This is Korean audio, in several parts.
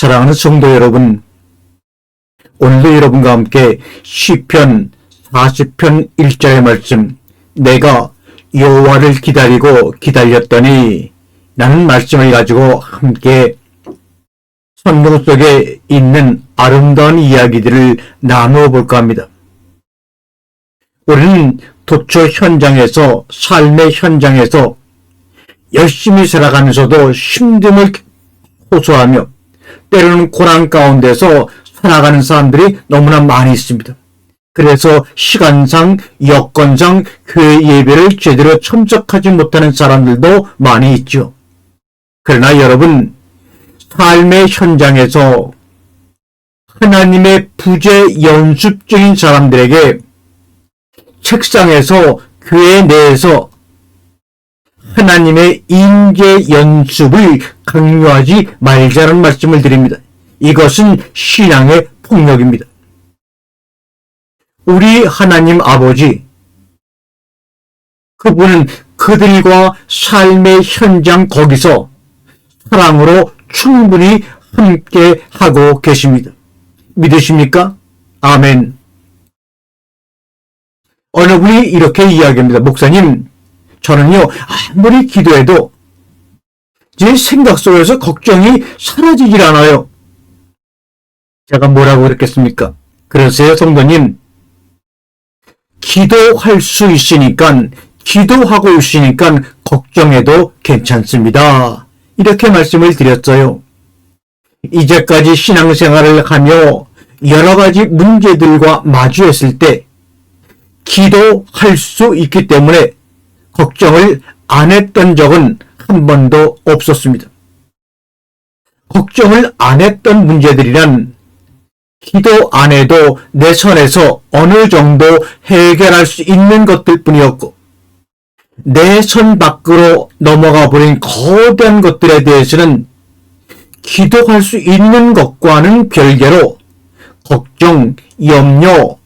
사랑하는 성도 여러분, 오늘도 여러분과 함께 시편 40편 1절의 말씀, 내가 여호와를 기다리고 기다렸더니 라는 말씀을 가지고 함께 성경 속에 있는 아름다운 이야기들을 나누어 볼까 합니다. 우리는 도처 현장에서, 삶의 현장에서 열심히 살아가면서도 힘듦을 호소하며 때로는 고난 가운데서 살아가는 사람들이 너무나 많이 있습니다. 그래서 시간상, 여건상 교회 예배를 제대로 참석하지 못하는 사람들도 많이 있죠. 그러나 여러분, 삶의 현장에서 하나님의 부재 연습 중인 사람들에게 책상에서, 교회 내에서 하나님의 임재 연습을 강요하지 말자는 말씀을 드립니다. 이것은 신앙의 폭력입니다. 우리 하나님 아버지, 그분은 그들과 삶의 현장 거기서 사랑으로 충분히 함께 하고 계십니다. 믿으십니까? 아멘. 어느 분이 이렇게 이야기합니다. 목사님, 저는요, 아무리 기도해도 제 생각 속에서 걱정이 사라지질 않아요. 제가 뭐라고 그랬겠습니까? 그러세요, 성도님. 기도할 수 있으니까, 기도하고 있으니까 걱정해도 괜찮습니다. 이렇게 말씀을 드렸어요. 이제까지 신앙생활을 하며 여러 가지 문제들과 마주했을 때 기도할 수 있기 때문에 걱정을 안 했던 적은 한 번도 없었습니다. 걱정을 안 했던 문제들이란 기도 안 해도 내 선에서 어느 정도 해결할 수 있는 것들 뿐이었고, 내 선 밖으로 넘어가 버린 거대한 것들에 대해서는 기도할 수 있는 것과는 별개로 걱정, 염려,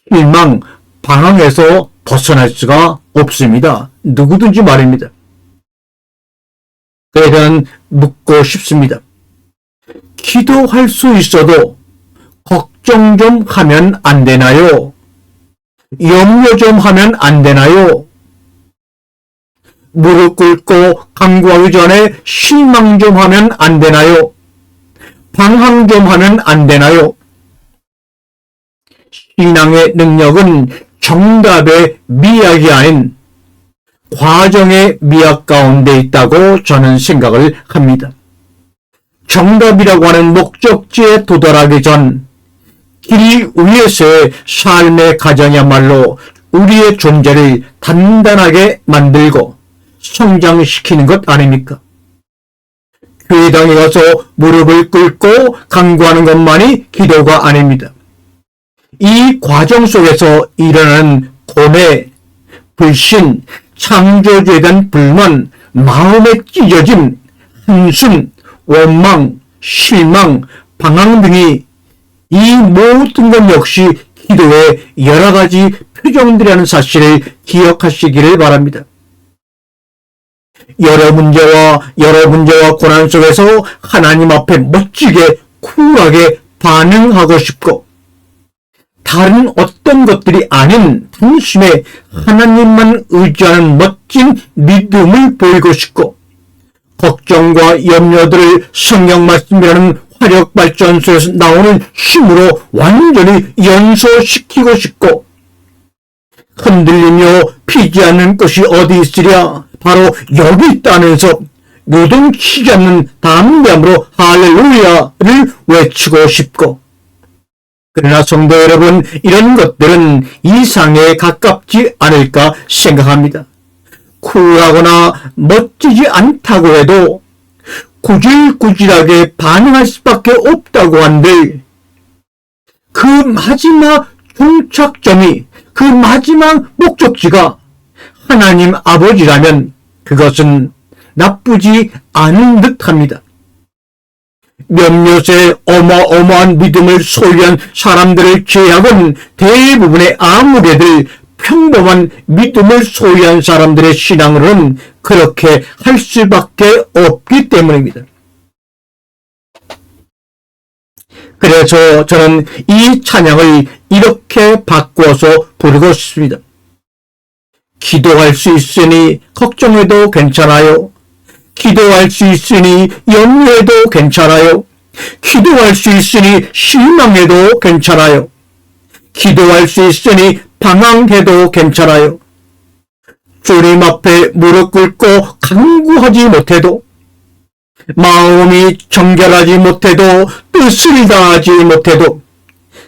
실망, 방황에서 벗어날 수가 없습니다. 누구든지 말입니다. 그래서 저는 묻고 싶습니다. 기도할 수 있어도 걱정 좀 하면 안 되나요? 염려 좀 하면 안 되나요? 무릎 꿇고 간구하기 전에 실망 좀 하면 안 되나요? 방황 좀 하면 안 되나요? 신앙의 능력은 정답의 미학이 아닌 과정의 미학 가운데 있다고 저는 생각을 합니다. 정답이라고 하는 목적지에 도달하기 전 길 위에서의 삶의 과정이야말로 우리의 존재를 단단하게 만들고 성장시키는 것 아닙니까? 교회당에 가서 무릎을 꿇고 간구하는 것만이 기도가 아닙니다. 이 과정 속에서 일어나는 고뇌, 불신, 창조주에 대한 불만, 마음의 찢어짐, 한숨, 원망, 실망, 방황 등이 이 모든 것 역시 기도의 여러 가지 표정들이라는 사실을 기억하시기를 바랍니다. 여러 문제와 고난 속에서 하나님 앞에 멋지게 쿨하게 반응하고 싶고, 다른 어떤 것들이 아닌 단순히 하나님만 의지하는 멋진 믿음을 보이고 싶고, 걱정과 염려들을 성경 말씀이라는 화력발전소에서 나오는 힘으로 완전히 연소시키고 싶고, 흔들리며 피지 않는 것이 어디 있으랴, 바로 여기 있다면서 요동치지 않는 담대함으로 할렐루야를 외치고 싶고, 그러나 성도 여러분, 이런 것들은 이상에 가깝지 않을까 생각합니다. 쿨하거나 멋지지 않다고 해도 구질구질하게 반응할 수밖에 없다고 한들, 그 마지막 종착점이, 그 마지막 목적지가 하나님 아버지라면 그것은 나쁘지 않은 듯합니다. 몇몇의 어마어마한 믿음을 소유한 사람들을 제외하고는 대부분의 아무개들 평범한 믿음을 소유한 사람들의 신앙으로는 그렇게 할 수밖에 없기 때문입니다. 그래서 저는 이 찬양을 이렇게 바꾸어서 부르고 싶습니다. 기도할 수 있으니 걱정해도 괜찮아요. 기도할 수 있으니 염려해도 괜찮아요. 기도할 수 있으니 실망해도 괜찮아요. 기도할 수 있으니 방황해도 괜찮아요. 주님 앞에 무릎 꿇고 간구하지 못해도, 마음이 정결하지 못해도, 뜻을 다하지 못해도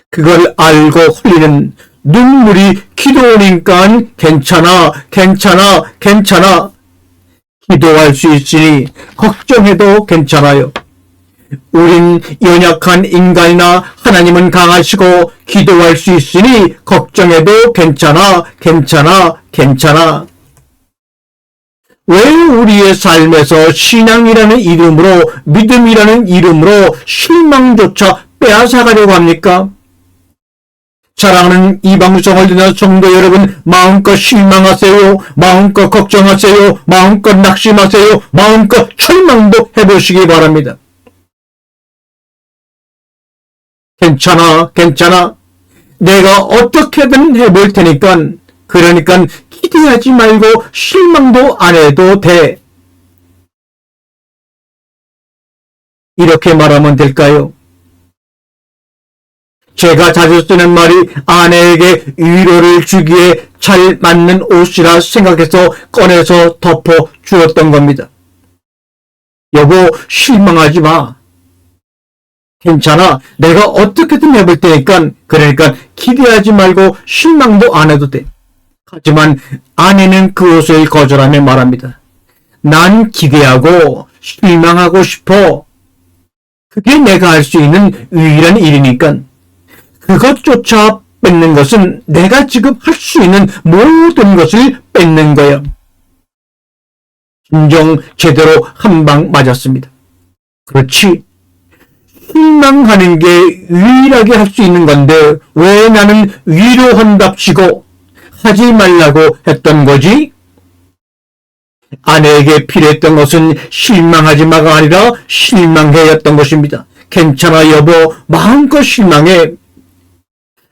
그걸 알고 흘리는 눈물이 기도니까 괜찮아, 괜찮아, 괜찮아. 기도할 수 있으니 걱정해도 괜찮아요. 우린 연약한 인간이나 하나님은 강하시고 기도할 수 있으니 걱정해도 괜찮아, 괜찮아, 괜찮아. 왜 우리의 삶에서 신앙이라는 이름으로, 믿음이라는 이름으로 실망조차 빼앗아가려고 합니까? 사랑하는 이 방송을 듣는 성도 여러분, 마음껏 실망하세요. 마음껏 걱정하세요. 마음껏 낙심하세요. 마음껏 철망도 해보시기 바랍니다. 괜찮아, 괜찮아. 내가 어떻게든 해볼 테니까, 그러니까 기대하지 말고 실망도 안 해도 돼. 이렇게 말하면 될까요? 제가 자주 쓰는 말이 아내에게 위로를 주기에 잘 맞는 옷이라 생각해서 꺼내서 덮어 주었던 겁니다. 여보, 실망하지 마. 괜찮아. 내가 어떻게든 해볼 테니까, 그러니까 기대하지 말고 실망도 안 해도 돼. 하지만 아내는 그 옷을 거절하며 말합니다. 난 기대하고 실망하고 싶어. 그게 내가 할 수 있는 유일한 일이니까. 그것조차 뺏는 것은 내가 지금 할 수 있는 모든 것을 뺏는 거예요. 진정 제대로 한 방 맞았습니다. 그렇지. 실망하는 게 유일하게 할 수 있는 건데 왜 나는 위로한답시고 하지 말라고 했던 거지? 아내에게 필요했던 것은 실망하지 마가 아니라 실망해였던 것입니다. 괜찮아 여보, 마음껏 실망해.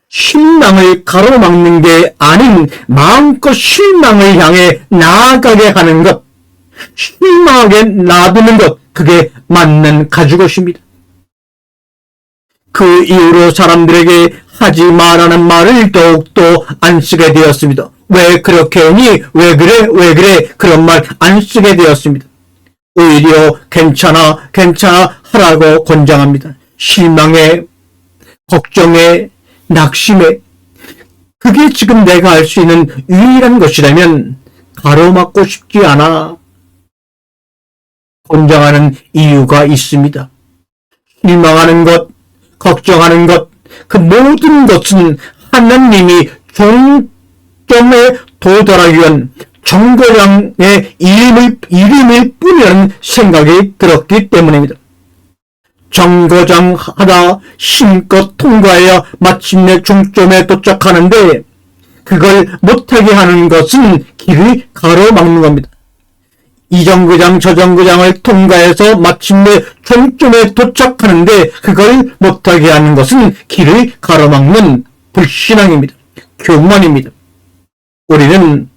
실망을 가로막는 게 아닌 마음껏 실망을 향해 나아가게 하는 것, 실망하게 놔두는 것, 그게 맞는 가죽옷입니다. 그 이후로 사람들에게 하지 말라는 말을 더욱더 안 쓰게 되었습니다. 왜 그렇게 하니? 왜 그래? 왜 그래? 그런 말 안 쓰게 되었습니다. 오히려 괜찮아, 괜찮아 하라고 권장합니다. 실망해, 걱정해, 낙심해. 그게 지금 내가 할 수 있는 유일한 것이라면 가로막고 싶지 않아. 권장하는 이유가 있습니다. 실망하는 것, 걱정하는 것, 그 모든 것은 하나님이 종점에 도달하기 위한 정거장의 이름일 뿐이라는 생각이 들었기 때문입니다. 정거장 하다 힘껏 통과해야 마침내 종점에 도착하는데 그걸 못하게 하는 것은 길을 가로막는 겁니다. 이 정거장 저 정거장을 통과해서 마침내 종점에 도착하는데 그걸 못하게 하는 것은 길을 가로막는 불신앙입니다. 교만입니다. 우리는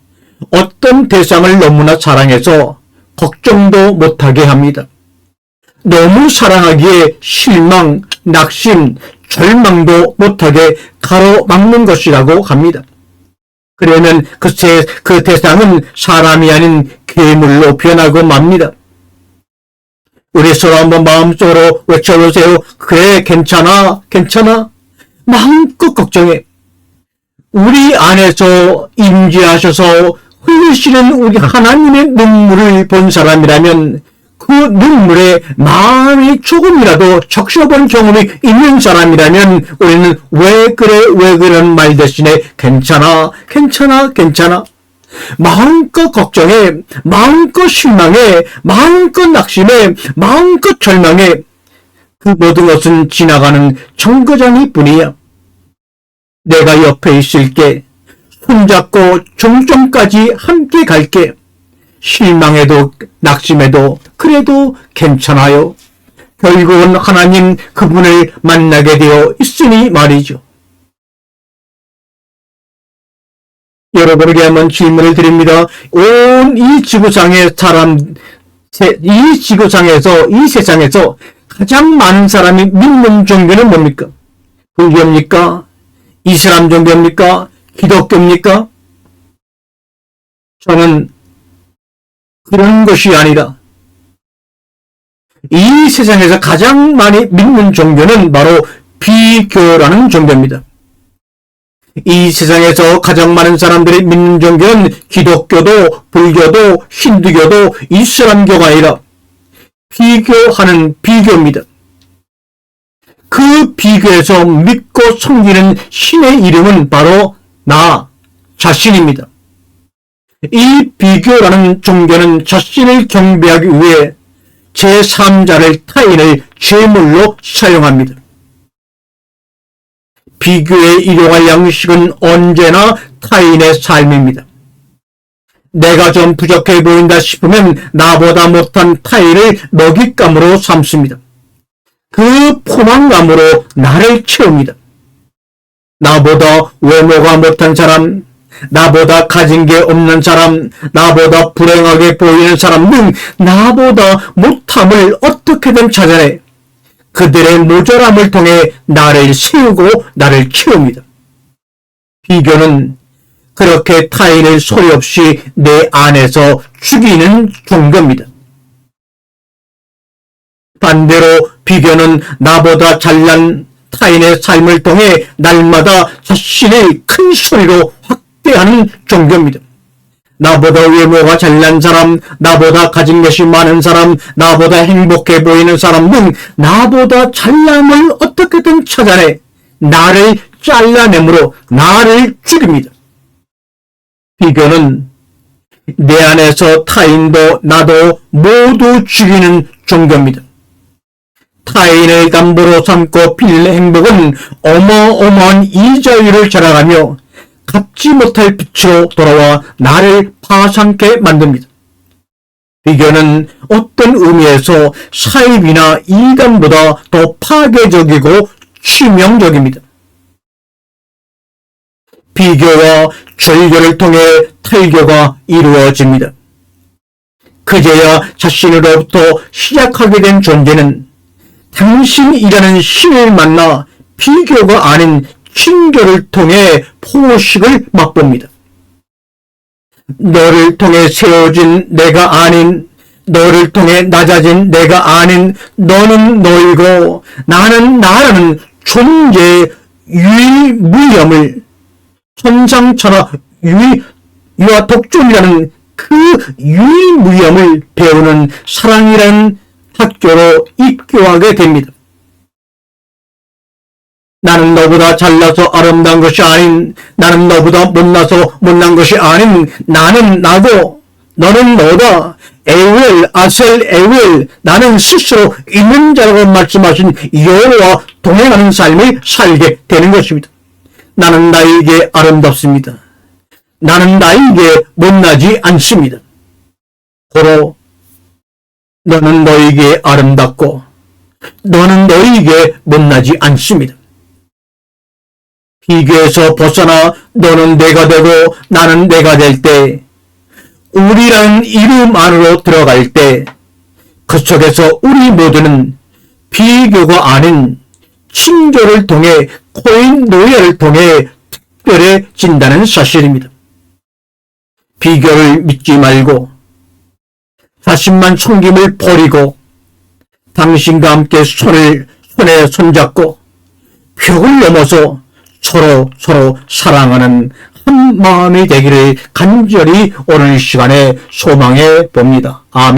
어떤 대상을 너무나 사랑해서 걱정도 못하게 합니다. 너무 사랑하기에 실망, 낙심, 절망도 못하게 가로막는 것이라고 합니다. 그러면 그 대상은 사람이 아닌 괴물로 변하고 맙니다. 우리 서로 한번 마음속으로 외쳐보세요. 그래, 괜찮아, 괜찮아. 마음껏 걱정해. 우리 안에서 임재하셔서 흘리시는 우리 하나님의 눈물을 본 사람이라면 그 눈물에 마음이 조금이라도 적셔본 경험이 있는 사람이라면 우리는 왜 그래 왜 그런 말 대신에 괜찮아 괜찮아 괜찮아 마음껏 걱정해, 마음껏 실망해, 마음껏 낙심해, 마음껏 절망해. 그 모든 것은 지나가는 정거장일 뿐이야. 내가 옆에 있을게. 손잡고 종점까지 함께 갈게. 실망해도 낙심해도 그래도 괜찮아요. 결국은 하나님 그분을 만나게 되어 있으니 말이죠. 여러분에게 한번 질문을 드립니다. 온 이 지구상의 사람, 이 지구상에서, 이 세상에서 가장 많은 사람이 믿는 종교는 뭡니까? 불교입니까? 이슬람 종교입니까? 기독교입니까? 저는 그런 것이 아니라 이 세상에서 가장 많이 믿는 종교는 바로 비교라는 종교입니다. 이 세상에서 가장 많은 사람들이 믿는 종교는 기독교도 불교도 힌두교도 이슬람교가 아니라 비교하는 비교입니다. 그 비교에서 믿고 섬기는 신의 이름은 바로 나 자신입니다. 이 비교라는 종교는 자신을 경배하기 위해 제3자를 타인을 제물로 사용합니다. 비교의 일용할 양식은 언제나 타인의 삶입니다. 내가 좀 부족해 보인다 싶으면 나보다 못한 타인을 먹잇감으로 삼습니다. 그 포만감으로 나를 채웁니다. 나보다 외모가 못한 사람, 나보다 가진 게 없는 사람, 나보다 불행하게 보이는 사람 등 나보다 못함을 어떻게든 찾아내 그들의 모자람을 통해 나를 세우고 나를 키웁니다. 비교는 그렇게 타인을 소리 없이 내 안에서 죽이는 종교입니다. 반대로 비교는 나보다 잘난 타인의 삶을 통해 날마다 자신을 큰 소리로 확대하는 종교입니다. 나보다 외모가 잘난 사람, 나보다 가진 것이 많은 사람, 나보다 행복해 보이는 사람 등 나보다 잘남을 어떻게든 찾아내 나를 잘라내므로 나를 죽입니다. 비교는 내 안에서 타인도 나도 모두 죽이는 종교입니다. 타인을 담보로 삼고 빌 행복은 어마어마한 이자율을 자랑하며 갚지 못할 빛으로 돌아와 나를 파상케 만듭니다. 비교는 어떤 의미에서 사입이나 이단보다 더 파괴적이고 치명적입니다. 비교와 절교를 통해 탈교가 이루어집니다. 그제야 자신으로부터 시작하게 된 존재는 당신이라는 신을 만나 비교가 아닌 친교를 통해 포식을 맛봅니다. 너를 통해 세워진 내가 아닌, 너를 통해 낮아진 내가 아닌 너는 너이고 나는 나라는 존재의 유일무이함을 천상천하 유아 독존이라는 그 유일무이함을 배우는 사랑이라는 학교로 입교하게 됩니다. 나는 너보다 잘나서 아름다운 것이 아닌, 나는 너보다 못나서 못난 것이 아닌, 나는 나고 너는 너다. 에웰 아셀 에웰, 나는 스스로 있는 자라고 말씀하신 여호와와 동행하는 삶을 살게 되는 것입니다. 나는 나에게 아름답습니다. 나는 나에게 못나지 않습니다. 고로 너는 너에게 아름답고 너는 너에게 못나지 않습니다. 비교에서 벗어나 너는 내가 되고 나는 내가 될 때, 우리라는 이름 안으로 들어갈 때 그 속에서 우리 모두는 비교가 아닌 친교를 통해 코인노예를 통해 특별해진다는 사실입니다. 비교를 믿지 말고 자신만 섬김을 버리고 당신과 함께 손에 손잡고 벽을 넘어서 서로 사랑하는 한 마음이 되기를 간절히 오늘 시간에 소망해 봅니다. 아멘.